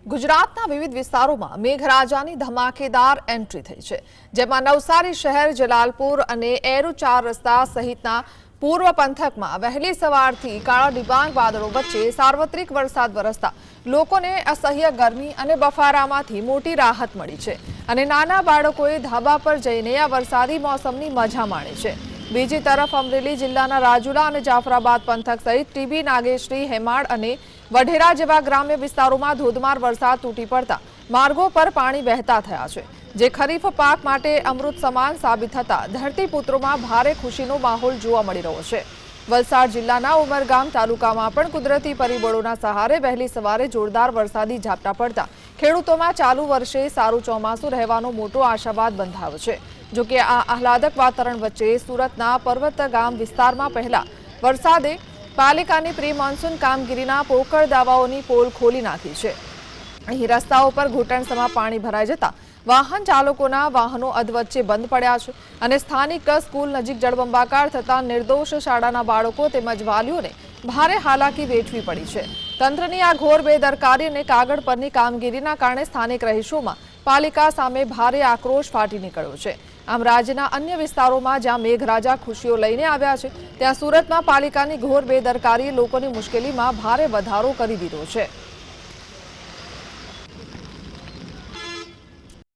ગુજરાતના વિવિધ વિસ્તારોમાં મેઘરાજાની ધમાકેદાર એન્ટ્રી થઈ છે, જેમાં નવસારી શહેર, જલાલપુર અને એરુ 4 રસ્તા સહિતના પૂર્વ પંથકમાં વહેલી સવારથી કાળા ડિબાંગ વાદળો વચ્ચે સાર્વત્રિક વરસાદ વરસતા લોકોને અસહ્ય ગરમી અને બફારામાંથી મોટી રાહત મળી છે અને નાના બાળકોએ ધાબા પર જઈને આ વરસાદી મોસમની મજા માણી છે। બીજી તરફ અમરેલી જિલ્લાના રાજુલા અને જાફરાબાદ પંથક સહિત ટીબી, નાગેશ્રી, હેમાળ અને વઢેરા જેવા ગ્રામ્ય વિસ્તારોમાં ધોધમાર વરસાદ તૂટી પડતા માર્ગો પર પાણી વહેતા થયા છે, જે ખરીફ પાક માટે અમૃત સમાન સાબિત થતા ધરતીપુત્રોમાં ભારે ખુશીનો માહોલ જોવા મળી રહ્યો છે। વલસાડ જિલ્લાના ઉમરગામ તાલુકામાં પણ કુદરતી પરિબળોના સહારે વહેલી સવારે જોરદાર વરસાદી ઝાપટા પડતા ખેડૂતોમાં ચાલુ વર્ષે સારું ચોમાસું રહેવાનો મોટો આશાવાદ બંધાયો છે। જો કે આ આહલાદક વાતાવરણ વચ્ચે સુરતના પર્વત ગામ વિસ્તારમાં પહેલા વરસાદે પાલિકાની પ્રી મોન્સૂન કામગીરીના પોકળ દાવાઓની પોલ ખોલી નાખી છે। અહીં રસ્તાઓ પર ઘૂંટણસમાં પાણી ભરાઈ જતા વાહન ચાલકોના વાહનો અધવચ્ચે બંધ પડ્યા છે અને સ્થાનિક સ્કૂલ નજીક જળબંબાકાર થતા નિર્દોષ શાળાના બાળકો તેમજ વાલીઓને ભારે હાલાકી વેઠવી પડી છે। તંત્રની આ ઘોર બેદરકારી અને કાગળ પરની કામગીરીના કારણે સ્થાનિક રહીશોમાં પાલિકા સામે ભારે આક્રોશ ફાટી નીકળ્યો છે। આમ રાજ્યના અન્ય વિસ્તારોમાં જ્યાં મેઘરાજા ખુશીઓ લઈને આવ્યા છે, ત્યાં સુરતમાં પાલિકાની ઘોર બેદરકારીએ લોકોની મુશ્કેલીમાં ભારે વધારો કરી દીધો છે।